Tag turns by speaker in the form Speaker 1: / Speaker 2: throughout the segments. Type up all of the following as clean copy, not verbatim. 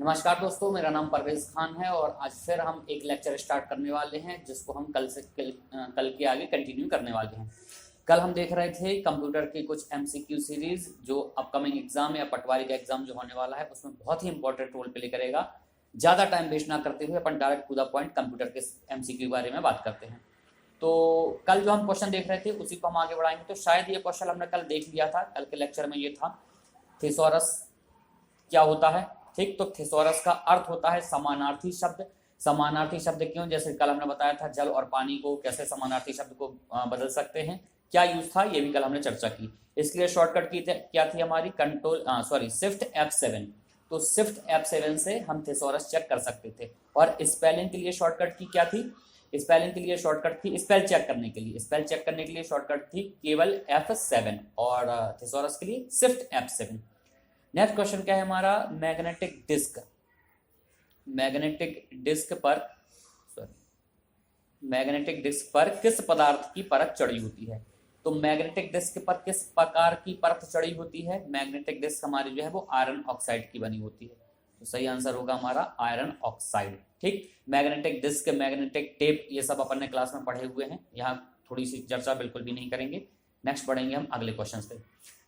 Speaker 1: नमस्कार दोस्तों, मेरा नाम परवेज खान है और आज फिर हम एक लेक्चर स्टार्ट करने वाले हैं जिसको हम कल के आगे कंटिन्यू करने वाले हैं। कल हम देख रहे थे कंप्यूटर की कुछ एमसीक्यू सीरीज जो अपकमिंग एग्जाम या पटवारी का एग्जाम जो होने वाला है उसमें बहुत ही इंपॉर्टेंट रोल प्ले करेगा। ज़्यादा टाइम वेस्ट ना करते हुए अपन direct to the point computer के एमसीक्यू के बारे में बात करते हैं। तो कल जो हम क्वेश्चन देख रहे थे उसी को हम आगे बढ़ाएंगे। तो शायद ये क्वेश्चन हमने कल देख लिया था, कल के लेक्चर में ये था थिसॉरस क्या होता है। ठीक, तो थिसॉरस का अर्थ होता है समानार्थी शब्द। समानार्थी शब्द क्यों, जैसे कल हमने बताया था जल और पानी को कैसे समानार्थी शब्द को बदल सकते हैं, क्या यूज था ये भी कल हमने चर्चा की। इसके लिए शॉर्टकट की क्या थी हमारी, शिफ्ट F7। तो शिफ्ट F7 से हम थिसॉरस चेक कर सकते थे। और स्पेलिंग के लिए शॉर्टकट की क्या थी, स्पेलिंग के लिए शॉर्टकट थी स्पेल चेक करने के लिए, स्पेल चेक करने के लिए शॉर्टकट थी केवल F7 और थिसॉरस के लिए शिफ्ट F7। नेक्स्ट क्वेश्चन क्या है हमारा, मैग्नेटिक डिस्क पर किस पदार्थ की परत चढ़ी होती है। तो मैग्नेटिक डिस्क पर किस प्रकार की परत चढ़ी होती है, मैग्नेटिक डिस्क हमारी जो है वो आयरन ऑक्साइड की बनी होती है। तो सही आंसर होगा हमारा आयरन ऑक्साइड। ठीक, मैग्नेटिक डिस्क, मैग्नेटिक टेप, ये सब अपन ने क्लास में पढ़े हुए हैं, यहाँ थोड़ी सी चर्चा बिल्कुल भी नहीं करेंगे। नेक्स्ट बढ़ेंगे हम अगले क्वेश्चन पे।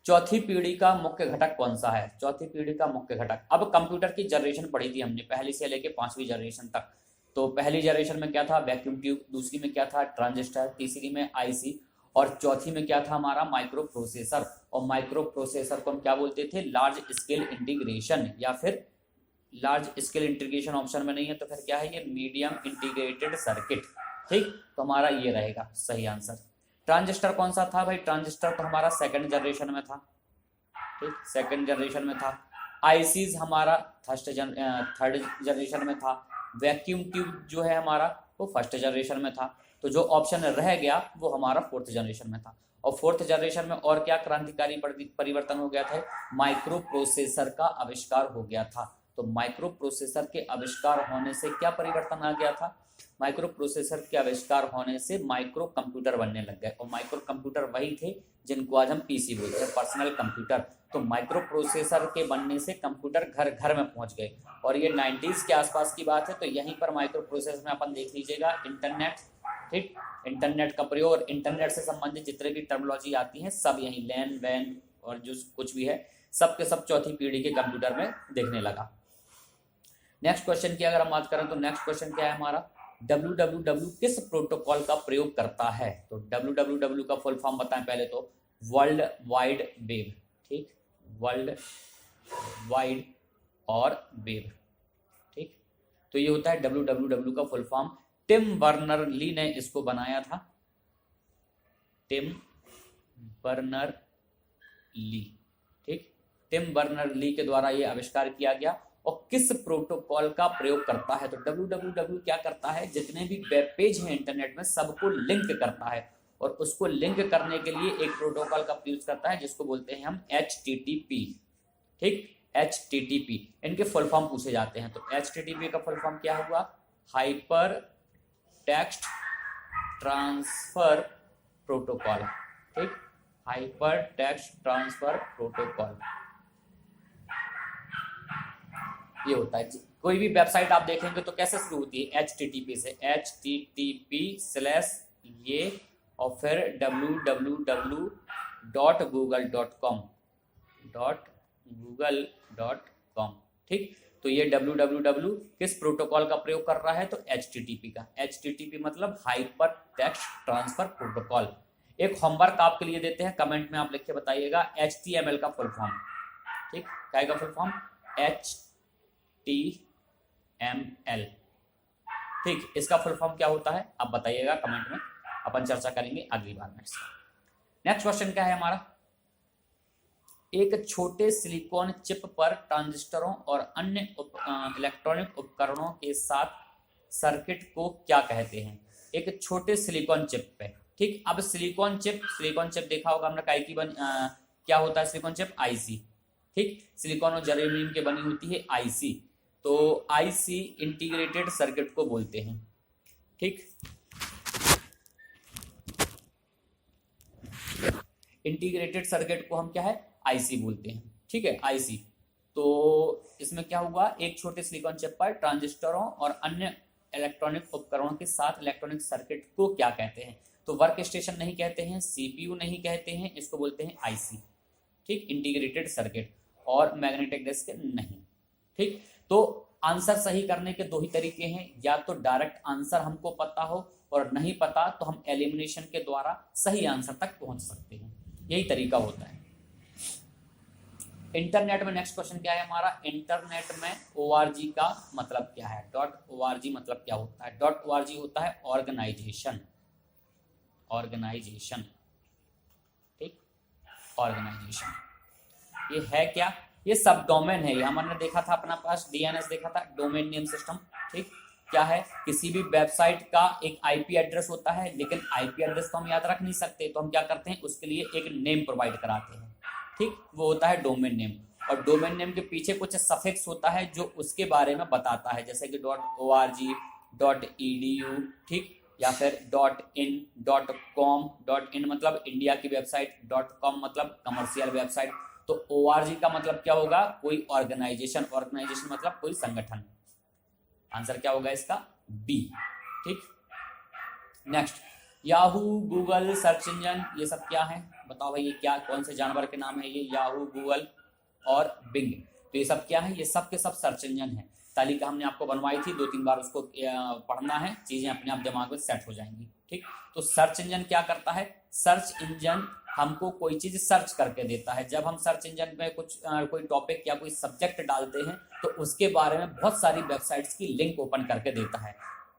Speaker 1: चौथी पीढ़ी का मुख्य घटक कौन सा है, चौथी पीढ़ी का मुख्य घटक। अब कंप्यूटर की जनरेशन पढ़ी थी हमने पहली से लेके 5वीं जनरेशन तक। तो पहली जनरेशन में क्या था, वैक्यूम ट्यूब, दूसरी में क्या था, ट्रांजिस्टर, तीसरी में आईसी और चौथी में क्या था हमारा, माइक्रो प्रोसेसर। और माइक्रो प्रोसेसर को हम क्या बोलते थे, लार्ज स्केल इंटीग्रेशन, या फिर लार्ज स्केल इंटीग्रेशन ऑप्शन में नहीं है तो फिर क्या है ये, मीडियम इंटीग्रेटेड सर्किट। ठीक, तो हमारा ये रहेगा सही आंसर। ट्रांजिस्टर कौन सा था भाई, ट्रांजिस्टर तो हमारा सेकंड जनरेशन में था। ठीक, सेकंड जनरेशन में था। आईसीज हमारा थर्ड जनरेशन में था। वैक्यूम ट्यूब जो है हमारा वो फर्स्ट जनरेशन में था। तो जो ऑप्शन रह गया वो हमारा फोर्थ जनरेशन में था। और फोर्थ जनरेशन में और क्या क्रांतिकारी परिवर्तन हो गया था, माइक्रो प्रोसेसर का आविष्कार हो गया था। तो माइक्रो प्रोसेसर के आविष्कार होने से क्या परिवर्तन आ गया था, माइक्रो प्रोसेसर के आविष्कार होने से माइक्रो कंप्यूटर बनने लग गए। और माइक्रो कंप्यूटर वही थे जिनको आज हम पीसी बोलते हैं, पर्सनल कंप्यूटर। तो माइक्रो प्रोसेसर के बनने से कंप्यूटर घर घर में पहुंच गए। और ये 90s के आसपास की बात है। तो यहीं पर माइक्रो प्रोसेसर में अपन देख लीजिएगा इंटरनेट। ठीक, इंटरनेट का प्रयोग और इंटरनेट से संबंधित जितने भी टर्मिनोलॉजी आती है सब यहीं लैन वैन और जो कुछ भी है सब के सब चौथी पीढ़ी के कंप्यूटर में देखने लगा। नेक्स्ट क्वेश्चन की अगर हम बात करें तो नेक्स्ट क्वेश्चन क्या है हमारा, www किस प्रोटोकॉल का प्रयोग करता है। तो www का फुल फॉर्म बताएं पहले तो, वर्ल्ड वाइड वेब। ठीक, वर्ल्ड वाइड और वेब। ठीक, तो ये होता है www का full form. Tim Berners Lee ने इसको बनाया था, टिम बर्नर ली। ठीक, टिम बर्नर ली के द्वारा ये आविष्कार किया गया। और किस प्रोटोकॉल का प्रयोग करता है, तो www क्या करता है, जितने भी वेब पेज हैं इंटरनेट में सबको लिंक करता है। और उसको लिंक करने के लिए एक प्रोटोकॉल का यूज करता है जिसको बोलते हैं हम HTTP। ठीक, HTTP, इनके फुल फॉर्म पूछे जाते हैं। तो HTTP का फुल फॉर्म क्या हुआ, हाइपर टेक्स्ट ट्रांसफर प्रोटोकॉल। ठीक, हाइपर टेक्स्ट ट्रांसफर प्रोटोकॉल ये होता है। कोई भी वेबसाइट आप देखेंगे तो कैसे शुरू होती है, HTTP से, http/ ये और फिर www.google.com। ठीक, तो ये www किस प्रोटोकॉल का प्रयोग कर रहा है, तो HTTP का। HTTP मतलब हाइपर टेक्स्ट ट्रांसफर प्रोटोकॉल। एक होमवर्क आपके लिए देते हैं, कमेंट में आप लिख के बताइएगा HTML का फुल फॉर्म। ठीक, क्या का फुल फॉर्म, HTML। ठीक, इसका फुल फॉर्म क्या होता है आप बताइएगा कमेंट में, अपन चर्चा करेंगे अगली बार। नेक्स्ट क्वेश्चन क्या है हमारा, एक छोटे सिलिकॉन चिप पर ट्रांजिस्टरों और अन्य इलेक्ट्रॉनिक उपकरणों के साथ सर्किट को क्या कहते हैं। एक छोटे सिलिकॉन चिप पे। ठीक, अब सिलिकॉन चिप देखा होगा हमने, क्या होता है सिलिकॉन चिप, आईसी। ठीक, सिलिकॉन और जर्मेनियम के बनी होती है आईसी। तो आईसी इंटीग्रेटेड सर्किट को बोलते हैं। ठीक, इंटीग्रेटेड सर्किट को हम क्या है, आईसी बोलते हैं। ठीक है, आईसी। तो इसमें क्या हुआ, एक छोटे सिलिकॉन चिप पर ट्रांजिस्टरों और अन्य इलेक्ट्रॉनिक उपकरणों के साथ इलेक्ट्रॉनिक सर्किट को क्या कहते हैं? तो वर्क स्टेशन नहीं कहते हैं, सीपीयू नहीं कहते हैं, इसको बोलते हैं आईसी, ठीक, इंटीग्रेटेड सर्किट। और मैग्नेटिक डिस्क नहीं, ठीक। तो आंसर सही करने के दो ही तरीके हैं, या तो डायरेक्ट आंसर हमको पता हो, और नहीं पता तो हम एलिमिनेशन के द्वारा सही आंसर तक पहुंच सकते हैं, यही तरीका होता है। इंटरनेट में नेक्स्ट क्वेश्चन क्या है हमारा, इंटरनेट में ORG का मतलब क्या है? .org मतलब क्या होता है? .org होता है ऑर्गेनाइजेशन, ऑर्गेनाइजेशन, ठीक, ऑर्गेनाइजेशन। ये है क्या? ये सब डोमेन है, ये हमने देखा था अपना पास DNS देखा था, डोमेन नेम सिस्टम, ठीक। क्या है? किसी भी वेबसाइट का एक IP एड्रेस होता है, लेकिन IP एड्रेस तो हम याद रख नहीं सकते, तो हम क्या करते हैं, उसके लिए एक नेम प्रोवाइड कराते हैं, ठीक, वो होता है डोमेन नेम। और डोमेन नेम के पीछे कुछ सफिक्स होता है जो उसके बारे में बताता है, जैसे कि .org, .edu, ठीक, या फिर .in, .com, .in मतलब इंडिया की वेबसाइट, .com मतलब कमर्शियल वेबसाइट। तो ORG का मतलब क्या होगा? कोई ऑर्गेनाइजेशन, ऑर्गेनाइजेशन मतलब कोई संगठन। आंसर क्या होगा इसका? बी, ठीक। Next, Yahoo, Google, search engine, ये सब क्या है? बताओ भाई, ये क्या, कौन से जानवर के नाम है ये? याहू, गूगल और बिंग। तो ये सब क्या है? ये सब के सब सर्च इंजन है। तालिका हमने आपको बनवाई थी, 2-3 बार उसको पढ़ना है, चीजें अपने आप दिमाग में सेट हो जाएंगी, ठीक। तो सर्च इंजन क्या करता है? सर्च इंजन हमको कोई चीज सर्च करके देता है। जब हम सर्च इंजन में कुछ कोई टॉपिक या कोई सब्जेक्ट डालते हैं, तो उसके बारे में बहुत सारी वेबसाइट्स की लिंक ओपन करके देता है,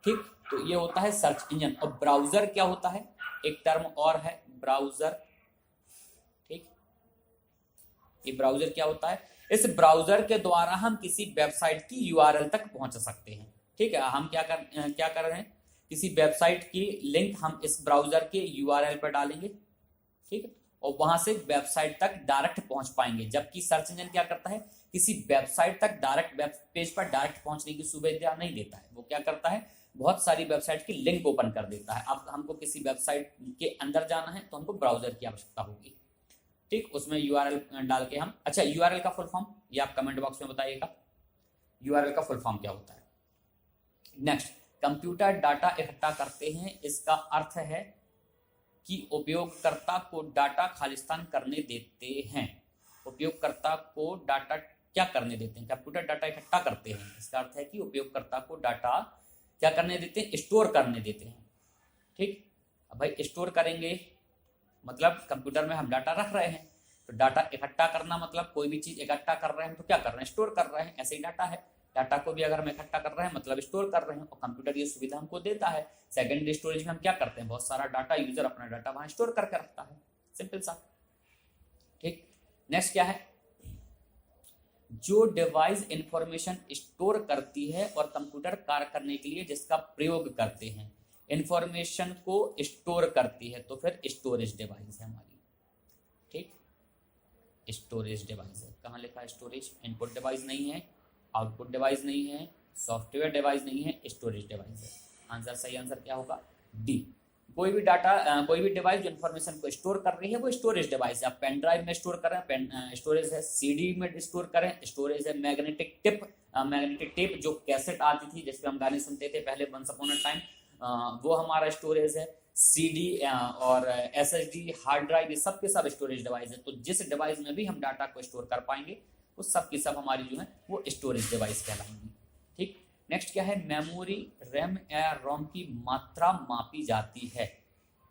Speaker 1: ठीक। तो ये होता है सर्च इंजन। और ब्राउजर क्या होता है? एक टर्म और है ब्राउजर, ठीक। ये ब्राउजर क्या होता है? इस ब्राउजर के द्वारा हम किसी वेबसाइट की URL तक पहुंच सकते हैं, ठीक है। हम क्या कर रहे हैं, किसी वेबसाइट की लिंक हम इस ब्राउजर के URL पर डालेंगे, ठीक है, और वहां से वेबसाइट तक डायरेक्ट पहुंच पाएंगे। जबकि सर्च इंजन क्या करता है? किसी वेबसाइट तक डायरेक्ट, वेब पेज पर डायरेक्ट पहुंचने की सुविधा नहीं देता है। वो क्या करता है? बहुत सारी वेबसाइट की लिंक ओपन कर देता है। अब हमको किसी वेबसाइट के अंदर जाना है तो हमको ब्राउजर की आवश्यकता होगी, ठीक। उसमें URL डाल के हम, अच्छा, URL का फुल फॉर्म ये आप कमेंट बॉक्स में बताइएगा, URL का फुल फॉर्म क्या होता है। नेक्स्ट, कंप्यूटर डाटा इकट्ठा करते हैं, इसका अर्थ है कि उपयोगकर्ता को डाटा खालिस्तान करने देते हैं। उपयोगकर्ता को डाटा क्या करने देते हैं? कंप्यूटर डाटा इकट्ठा करते हैं, इसका अर्थ है कि उपयोगकर्ता को डाटा क्या करने देते हैं? स्टोर करने देते हैं, ठीक। अब भाई स्टोर करेंगे मतलब कंप्यूटर में हम डाटा रख रहे हैं, तो डाटा इकट्ठा करना मतलब कोई भी चीज इकट्ठा कर रहे हैं तो क्या कर रहे हैं? स्टोर कर रहे हैं। ऐसे ही डाटा है, डाटा को भी अगर हम इकट्ठा कर रहे हैं मतलब स्टोर कर रहे हैं, और कंप्यूटर ये सुविधा हमको देता है। सेकेंडरी स्टोरेज में हम क्या करते हैं? बहुत सारा डाटा, यूजर अपना डाटा वहां स्टोर करके रखता है, सिंपल सा, ठीक। नेक्स्ट क्या है? जो डिवाइस इंफॉर्मेशन स्टोर करती है और कंप्यूटर कार्य करने के लिए जिसका प्रयोग करते हैं, इंफॉर्मेशन को स्टोर करती है, तो फिर स्टोरेज डिवाइस है हमारी, ठीक। स्टोरेज डिवाइस है। कहाँ लिखा है स्टोरेज? इनपुट डिवाइस नहीं है, आउटपुट डिवाइस नहीं है, सॉफ्टवेयर डिवाइस नहीं है, स्टोरेज डिवाइस है। आंसर, सही आंसर क्या होगा? डी। कोई भी डाटा, कोई भी डिवाइस जो इन्फॉर्मेशन को स्टोर कर रही है वो स्टोरेज डिवाइस है। आप पेन ड्राइव में स्टोर करें, पेन स्टोरेज है। CD में स्टोर करें, स्टोरेज है। मैग्नेटिक टेप जो कैसेट आती थी जिसपे हम गाने सुनते थे पहले, वंस अपॉन अ टाइम, वो हमारा स्टोरेज है। CD और SSD, हार्ड ड्राइव, ये सब के सब स्टोरेज डिवाइस है। तो जिस डिवाइस में भी हम डाटा को स्टोर कर पाएंगे वो सब की सब हमारी जो है वो स्टोरेज डिवाइस कहलाएंगी, ठीक। नेक्स्ट क्या है? मेमोरी, रैम या रोम की मात्रा मापी जाती है।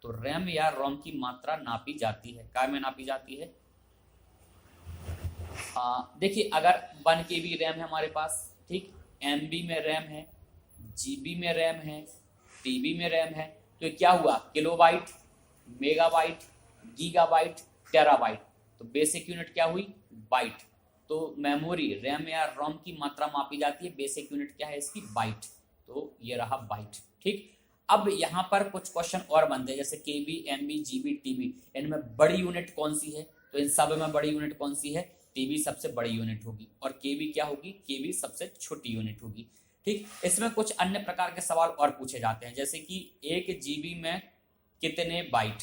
Speaker 1: तो रैम या रोम की मात्रा नापी जाती है, क्या में नापी जाती है? देखिए, अगर 1 KB रैम है हमारे पास, ठीक, MB में रैम है, GB में रैम है, TB में रैम है, तो क्या हुआ? Kilobyte, megabyte, gigabyte, terabyte. तो बेसिक यूनिट क्या हुई? बाइट। तो मेमोरी, रैम या रोम की मात्रा मापी जाती है, बेसिक यूनिट क्या है इसकी? बाइट। तो ये रहा बाइट, ठीक। अब यहाँ पर कुछ क्वेश्चन और बनते हैं, जैसे KB, MB, GB, TB, इनमें बड़ी यूनिट कौन सी है? तो इन सब में बड़ी यूनिट कौन सी है? TB सबसे बड़ी यूनिट होगी, और KB क्या होगी? KB सबसे छोटी यूनिट होगी, ठीक। इसमें कुछ अन्य प्रकार के सवाल और पूछे जाते हैं, जैसे कि 1 GB में कितने बाइट,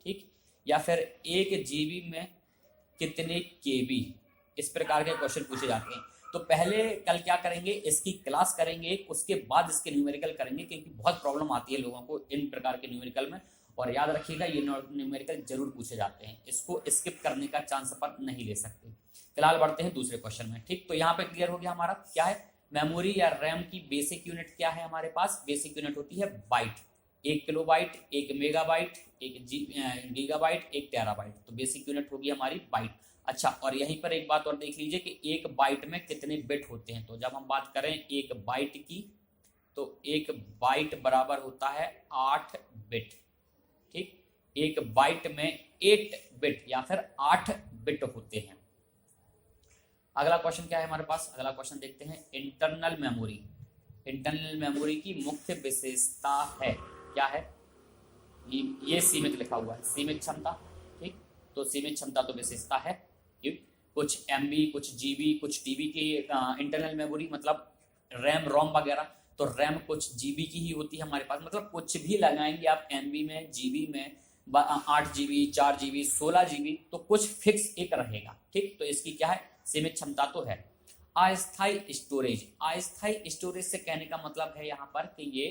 Speaker 1: ठीक, या फिर 1 GB में कितने KB, इस प्रकार के क्वेश्चन पूछे जाते हैं। तो पहले कल क्या करेंगे, इसकी क्लास करेंगे, उसके बाद इसके न्यूमेरिकल करेंगे, क्योंकि बहुत प्रॉब्लम आती है लोगों को इन प्रकार के न्यूमेरिकल में। और याद रखिएगा ये न्यूमेरिकल जरूर पूछे जाते हैं, इसको स्किप करने का चांस अपन नहीं ले सकते। फिलहाल बढ़ते हैं दूसरे क्वेश्चन में। ठीक, तो यहाँ पे क्लियर हो गया हमारा क्या है, मेमोरी या रैम की बेसिक यूनिट क्या है हमारे पास, बेसिक यूनिट होती है byte. 1 kilobyte, 1 megabyte, 1 gigabyte, 1 terabyte. तो बेसिक यूनिट होगी हमारी बाइट। अच्छा, और यहीं पर एक बात और देख लीजिए कि एक बाइट में कितने बिट होते हैं। तो जब हम बात करें एक बाइट की, तो एक बाइट बराबर होता है 8 बिट। ठीक, एक बाइट में 8 बिट या फिर 8 बिट होते हैं। अगला क्वेश्चन क्या है हमारे पास, अगला क्वेश्चन देखते हैं, इंटरनल मेमोरी। इंटरनल मेमोरी की मुख्य विशेषता है क्या है, ये सीमित लिखा हुआ है, सीमित क्षमता। ठीक, तो सीमित क्षमता तो विशेषता है, कुछ एमबी, कुछ जीबी, कुछ टीबी की इंटरनल मेमोरी, मतलब रैम रोम वगैरह। तो रैम कुछ जीबी की ही होती है हमारे पास, मतलब कुछ भी लगाएंगे आप एमबी में, जीबी में, 8 जीबी, 4 जीबी, 16 जीबी, तो कुछ फिक्स एक रहेगा। ठीक, तो इसकी क्या है, सीमित क्षमता तो है। अस्थायी स्टोरेज, अस्थायी स्टोरेज से कहने का मतलब है यहाँ पर कि ये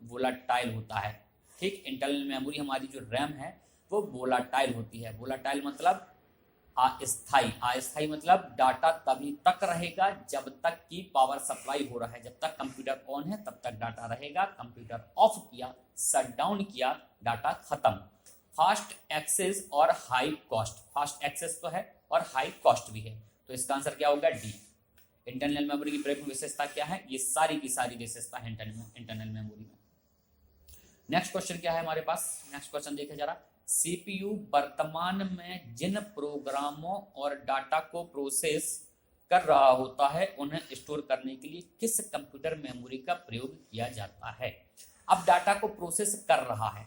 Speaker 1: वोलाटाइल होता है। ठीक, इंटरनल मेमोरी हमारी जो रैम है वो वोलाटाइल होती है। वोलाटाइल मतलब अस्थायी, अस्थायी मतलब डाटा तभी तक रहेगा जब तक कि पावर सप्लाई हो रहा है। जब तक कंप्यूटर ऑन है तब तक डाटा रहेगा, कंप्यूटर ऑफ किया, शट डाउन किया, डाटा खत्म। फास्ट एक्सेस और हाई कॉस्ट, फास्ट एक्सेस तो है और हाई कॉस्ट भी है, तो इसका आंसर क्या होगा, डी। इंटरनल मेमोरी की प्रमुख विशेषता क्या है, ये सारी की सारी विशेषता है इंटरनल मेमोरी में। नेक्स्ट क्वेश्चन क्या है हमारे पास, नेक्स्ट क्वेश्चन देखें जरा, सीपीयू वर्तमान में जिन प्रोग्रामों और डाटा को प्रोसेस कर रहा होता है उन्हें स्टोर करने के लिए किस कंप्यूटर मेमोरी का प्रयोग किया जाता है। अब डाटा को प्रोसेस कर रहा है,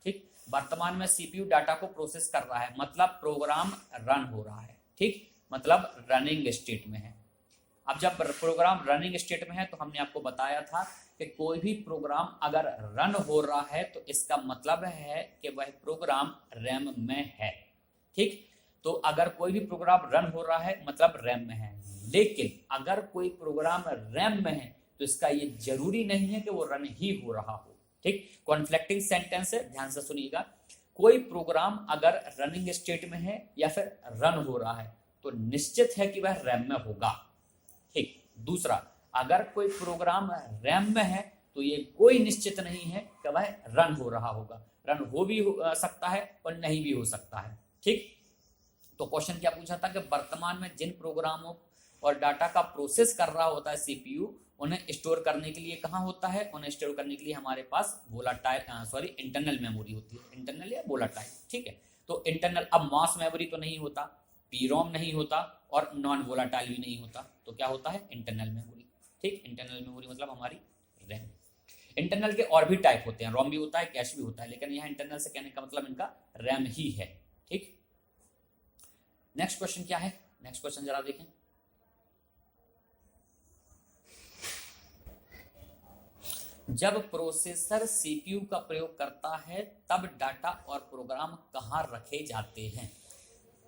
Speaker 1: ठीक, वर्तमान में सीपीयू डाटा को प्रोसेस कर रहा है, मतलब प्रोग्राम रन हो रहा है। ठीक, मतलब रनिंग स्टेट में है। अब जब प्रोग्राम रनिंग स्टेट में है तो हमने आपको बताया था कि कोई भी प्रोग्राम अगर रन हो रहा है तो इसका मतलब है कि वह प्रोग्राम रैम में है। ठीक, तो अगर कोई भी प्रोग्राम रन हो रहा है मतलब रैम में है, लेकिन अगर कोई प्रोग्राम रैम में है तो इसका ये जरूरी नहीं है कि वो रन ही हो रहा हो। ठीक, कॉन्फ्लिक्टिंग सेंटेंस है, ध्यान से सुनिएगा। कोई प्रोग्राम अगर रनिंग स्टेट में है या फिर रन हो रहा है तो निश्चित है कि वह रैम में होगा। ठीक, दूसरा, अगर कोई प्रोग्राम रैम में है तो ये कोई निश्चित नहीं है कि वह रन हो रहा होगा, रन हो भी सकता है और नहीं भी हो सकता है। ठीक, तो क्वेश्चन क्या पूछा था कि वर्तमान में जिन प्रोग्रामों और डाटा का प्रोसेस कर रहा होता है सीपीयू, उन्हें स्टोर करने के लिए कहाँ होता है, उन्हें स्टोर करने के लिए हमारे पास वोलाटाइल इंटरनल मेमोरी होती है, इंटरनल या वोलाटाइल। ठीक है, तो इंटरनल, अब मास मेमोरी तो नहीं होता, पीरोम नहीं होता और नॉन वोलाटाइल भी नहीं होता, तो क्या होता है, इंटरनल मेमोरी। ठीक, इंटरनल मेमोरी मतलब हमारी रैम। इंटरनल के और भी टाइप होते हैं, रोम भी होता है, कैश भी होता है, लेकिन यहाँ इंटरनल से कहने का मतलब इनका रैम ही है। ठीक, नेक्स्ट क्वेश्चन क्या है, नेक्स्ट क्वेश्चन जरा देखें, जब प्रोसेसर सीपीयू का प्रयोग करता है तब डाटा और प्रोग्राम कहाँ रखे जाते हैं।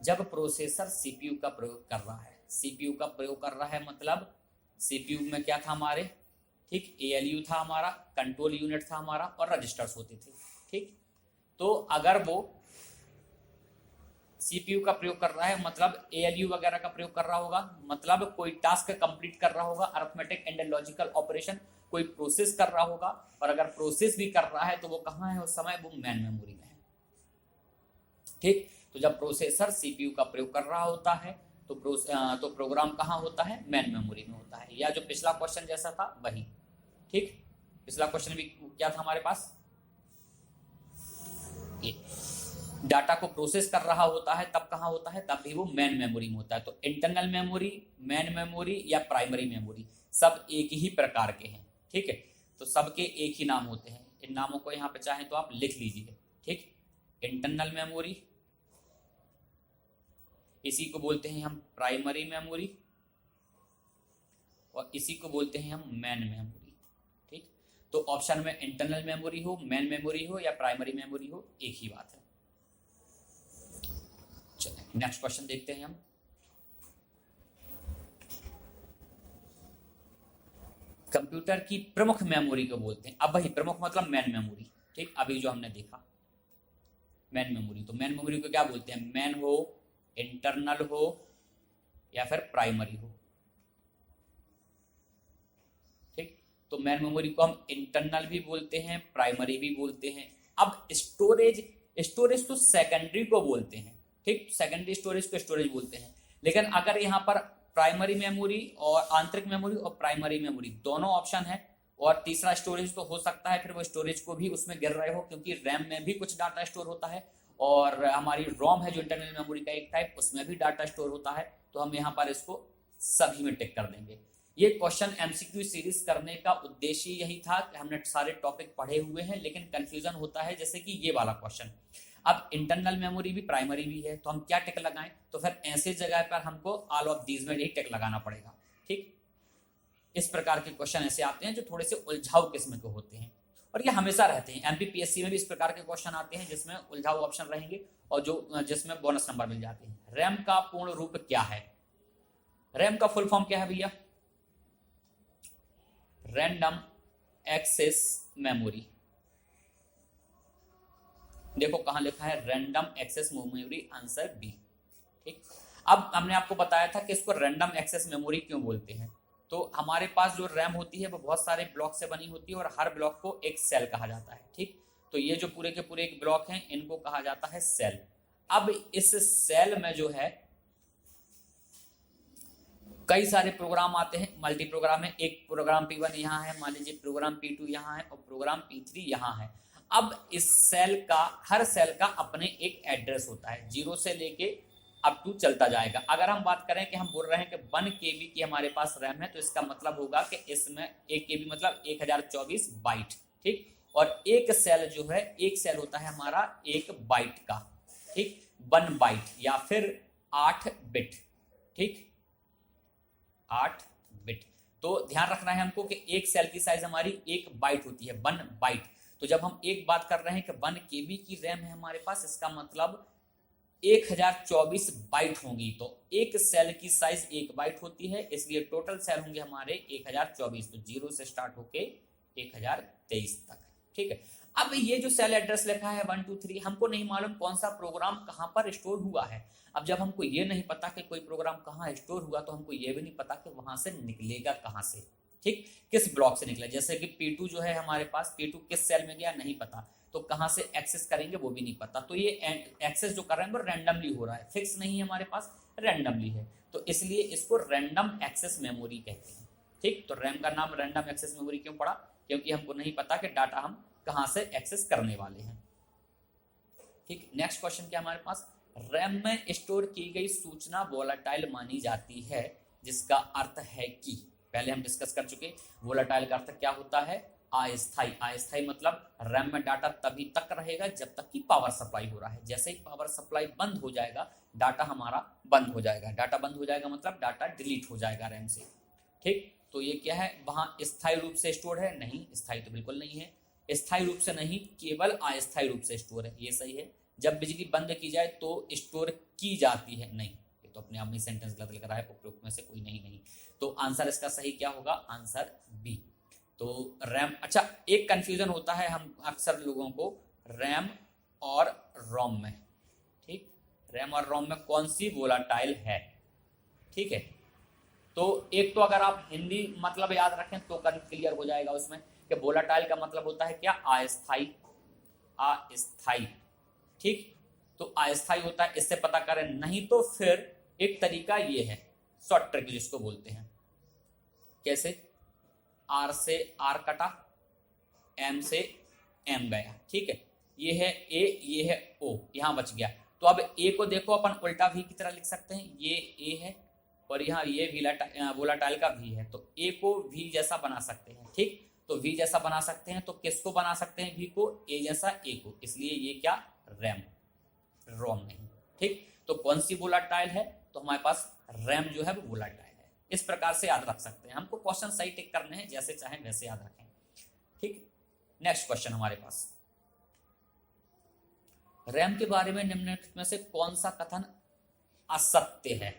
Speaker 1: जब प्रोसेसर सीपीयू का प्रयोग कर रहा है, सीपीयू का प्रयोग कर रहा है मतलब सीपीयू में क्या था हमारे, ठीक, एएलयू था हमारा, कंट्रोल यूनिट था हमारा और रजिस्टर्स होते थे। ठीक, तो अगर वो सीपीयू का प्रयोग कर रहा है मतलब एएलयू वगैरह का प्रयोग कर रहा होगा, मतलब कोई टास्क कंप्लीट कर रहा होगा, अरिथमेटिक एंड लॉजिकल ऑपरेशन कोई प्रोसेस कर रहा होगा, और अगर प्रोसेस भी कर रहा है तो वो कहाँ है उस समय, वो मेन मेमोरी में है। ठीक, तो जब प्रोसेसर सीपीयू का प्रयोग कर रहा होता है तो प्रोग्राम कहाँ होता है, मेन मेमोरी में होता है, या जो पिछला क्वेश्चन जैसा था वही। ठीक, पिछला क्वेश्चन भी क्या था हमारे पास, ये डाटा को प्रोसेस कर रहा होता है तब कहाँ होता है, तब भी वो मेन मेमोरी में होता है। तो इंटरनल मेमोरी, मेन मेमोरी या प्राइमरी मेमोरी सब एक ही प्रकार के हैं। ठीक है, तो सबके एक ही नाम होते हैं, इन नामों को यहाँ पे चाहें तो आप लिख लीजिए। ठीक, इंटरनल मेमोरी, इसी को बोलते हैं हम प्राइमरी मेमोरी, और इसी को बोलते हैं हम मेन मेमोरी। ठीक, तो ऑप्शन में इंटरनल मेमोरी हो, मेन मेमोरी हो या प्राइमरी मेमोरी हो, एक ही बात है। चलिए नेक्स्ट क्वेश्चन देखते हैं हम, कंप्यूटर की प्रमुख मेमोरी को बोलते हैं। अब वही प्रमुख मतलब मेन मेमोरी, ठीक, अभी जो हमने देखा मेन मेमोरी, तो मेन मेमोरी को क्या बोलते हैं, मेन हो, इंटरनल हो या फिर प्राइमरी हो, ठीक। तो मेन मेमोरी को हम इंटरनल भी बोलते हैं, प्राइमरी भी बोलते हैं। अब स्टोरेज, स्टोरेज तो सेकेंडरी को बोलते हैं, ठीक, सेकेंडरी स्टोरेज को स्टोरेज बोलते हैं। लेकिन अगर यहाँ पर प्राइमरी मेमोरी और आंतरिक मेमोरी और प्राइमरी मेमोरी दोनों ऑप्शन है, और तीसरा स्टोरेज तो हो सकता है, फिर वो स्टोरेज को भी उसमें गिर रहे हो, क्योंकि रैम में भी कुछ डाटा स्टोर होता है, और हमारी रोम है जो इंटरनल मेमोरी का एक टाइप, उसमें भी डाटा स्टोर होता है। तो हम यहाँ पर इसको सभी में टिक कर देंगे। ये क्वेश्चन एमसीक्यू सीरीज करने का उद्देश्य यही था कि हमने सारे टॉपिक पढ़े हुए हैं, लेकिन कंफ्यूजन होता है, जैसे कि ये वाला क्वेश्चन। अब इंटरनल मेमोरी भी प्राइमरी भी है, तो हम क्या टिक लगाएं, तो फिर ऐसे जगह पर हमको ऑल ऑफ दीज में एक टिक लगाना पड़ेगा, ठीक। इस प्रकार के क्वेश्चन ऐसे आते हैं जो थोड़े से उलझाऊ किस्म के होते हैं, और ये हमेशा रहते हैं। एमपीपीएससी में भी इस प्रकार के क्वेश्चन आते हैं जिसमें उलझाऊ ऑप्शन रहेंगे और जो जिसमें बोनस नंबर मिल जाते हैं। रैम का पूर्ण रूप क्या है, रैम का फुल फॉर्म क्या है भैया, रैंडम एक्सेस मेमोरी। देखो कहां लिखा है, random access memory, answer B, ठीक। अब हमने आपको बताया था कि इसको रैंडम एक्सेस मेमोरी क्यों बोलते हैं। तो हमारे पास जो रैम होती है वो बहुत सारे ब्लॉक से बनी होती है, और हर ब्लॉक को एक सेल कहा जाता है, ठीक। तो ये जो पूरे के पूरे एक ब्लॉक हैं, इनको कहा जाता है सेल। अब इस सेल में जो है कई सारे प्रोग्राम आते हैं, मल्टी प्रोग्राम है। एक प्रोग्राम P1 यहाँ है, मान लीजिए प्रोग्राम P2 यहाँ है, और प्रोग्राम P3 यहाँ है। अब इस सेल का, हर सेल का अपने एक एड्रेस होता है, 0 से लेके अप टू चलता जाएगा। अगर हम बात करें कि हम बोल रहे हैं कि 1 KB की हमारे पास रैम है, तो इसका मतलब होगा कि इसमें 1 KB मतलब 1024 बाइट, ठीक। और एक सेल जो है, एक सेल होता है हमारा 1 बाइट का, ठीक, 1 बाइट या फिर 8 बिट, ठीक, 8 बिट। तो ध्यान रखना है हमको कि एक सेल की साइज हमारी 1 बाइट होती है, 1 बाइट। तो जब हम एक बात कर रहे हैं कि 1 KB की रैम है हमारे पास, इसका मतलब 1024 बाइट होंगी। तो एक सेल की साइज 1 बाइट होती है, इसलिए टोटल सेल होंगे हमारे 1024, तो 0 से स्टार्ट होके 1023 तक, ठीक है। अब ये जो सेल एड्रेस लिखा है 1 2 3, हमको नहीं मालूम कौन सा प्रोग्राम कहां पर स्टोर हुआ है। अब जब हमको ये नहीं पता कि कोई प्रोग्राम कहाँ स्टोर हुआ, तो हमको ये भी नहीं पता कि वहां से निकलेगा कहाँ से, ठीक, किस ब्लॉक से निकला। जैसे कि P2 जो है हमारे पास, P2 किस सेल में गया नहीं पता, तो कहाँ से एक्सेस करेंगे वो भी नहीं पता। तो ये एक्सेस जो कर रहे हैं वो रैंडमली हो रहा है, फिक्स नहीं है हमारे पास, रैंडमली है। तो इसलिए इसको रैंडम एक्सेस मेमोरी कहते हैं, ठीक। तो रैम का नाम रैंडम एक्सेस मेमोरी क्यों पड़ा, क्योंकि हमको नहीं पता कि डाटा हम कहाँ से एक्सेस करने वाले हैं, ठीक। नेक्स्ट क्वेश्चन क्या हमारे पास, रैम में स्टोर की गई सूचना वोलाटाइल मानी जाती है, जिसका अर्थ है कि, पहले हम डिस्कस कर चुके, वोलाटाइल का अर्थ क्या होता है, अस्थायी। अस्थायी मतलब रैम में डाटा तभी तक रहेगा जब तक कि पावर सप्लाई हो रहा है। जैसे ही पावर सप्लाई बंद हो जाएगा, डाटा हमारा बंद हो जाएगा। डाटा बंद हो जाएगा मतलब डाटा डिलीट हो जाएगा रैम से, ठीक। तो ये क्या है, वहां स्थायी रूप से स्टोर है, नहीं, स्थायी तो बिल्कुल नहीं है। स्थायी रूप से नहीं, केवल अस्थायी रूप से स्टोर है, ये सही है। जब बिजली बंद की जाए तो स्टोर की जाती है, नहीं, ये तो अपने आप में सेंटेंस गलत लग रहा है, उपयुक्त में से कोई नहीं। तो आंसर इसका सही क्या होगा, आंसर बी। तो रैम, अच्छा एक कंफ्यूजन होता है हम अक्सर लोगों को रैम और रोम में, ठीक, रैम और रोम में कौन सी वोलाटाइल है, ठीक है। तो एक तो अगर आप हिंदी मतलब याद रखें तो क्लियर हो जाएगा उसमें कि वोलाटाइल का मतलब होता है क्या, अस्थायी, अस्थायी, ठीक। तो अस्थायी होता है, इससे पता करें। नहीं तो फिर एक तरीका ये है, शॉर्ट ट्रिक जिसको बोलते हैं, कैसे, आर से आर कटा, एम से एम गया, ठीक है, ये है ए, ये है ओ, यहां बच गया। तो अब ए को देखो अपन उल्टा वी की तरह लिख सकते हैं, ये ए है और यहाँ ये वोलाटाइल का वी है, तो ए को वी जैसा बना सकते हैं, ठीक। तो वी जैसा बना सकते हैं, तो किसको बना सकते हैं, वी को, ए जैसा ए को, इसलिए ये क्या, रैम, रोम नहीं, ठीक। तो कौन सी वोलाटाइल है, तो हमारे पास रैम जो है वो वोलाटाइल है। इस प्रकार से याद रख सकते हैं, हमको क्वेश्चन सही टिक करने हैं, जैसे चाहें वैसे याद रखें, ठीक। नेक्स्ट क्वेश्चन हमारे पास, रैम के बारे में निम्नलिखित में से कौन सा कथन असत्य है।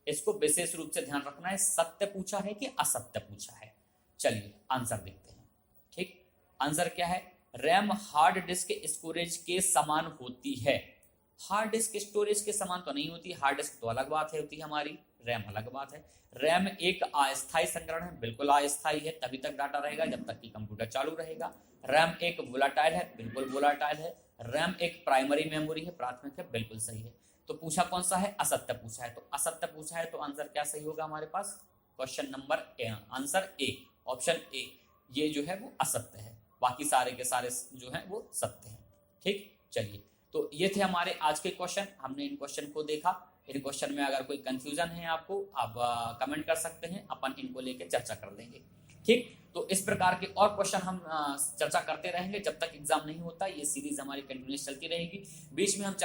Speaker 1: इसको विशेष रूप से ध्यान रखना है, सत्य पूछा है कि असत्य पूछा है। चलिए आंसर देखते हैं। ठीक, आंसर क्या है? रैम हार्ड डिस्क स्टोरेज के समान होती है। हार्ड डिस्क स्टोरेज के समान तो नहीं होती, हार्ड डिस्क तो अलग बात है होती है हमारी, रैम अलग बात है। रैम एक अस्थायी संस्करण है, बिल्कुल अस्थायी है, तभी तक डाटा रहेगा जब तक कि कंप्यूटर चालू रहेगा। रैम एक वोलाटाइल है, बिल्कुल वोलाटाइल है। रैम एक प्राइमरी मेमोरी है, प्राथमिक है, बिल्कुल सही है। तो पूछा कौन सा है? असत्य पूछा है, तो असत्य पूछा है तो आंसर क्या सही होगा हमारे पास? Question number A, answer A, option A, ये जो है वो असत्य है, बाकी सारे के सारे जो है वो सत्य है। ठीक, चलिए तो ये थे हमारे आज के क्वेश्चन, हमने इन क्वेश्चन को देखा। इन क्वेश्चन में अगर कोई कंफ्यूजन है आपको, आप कमेंट कर सकते हैं, अपन इनको लेके चर्चा कर लेंगे। ठीक, तो इस प्रकार के और क्वेश्चन हम चर्चा करते रहेंगे जब तक एग्जाम नहीं होता। ये सीरीज हमारी कंटिन्यूस चलती रहेगी। बीच में हम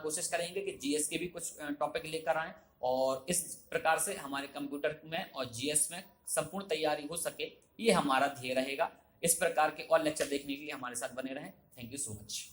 Speaker 1: कोशिश करेंगे कि जीएस के भी कुछ टॉपिक लेकर आएँ, और इस प्रकार से हमारे कंप्यूटर में और जीएस में संपूर्ण तैयारी हो सके, ये हमारा ध्येय रहेगा। इस प्रकार के और लेक्चर देखने के लिए हमारे साथ बने रहें। Thank you so much.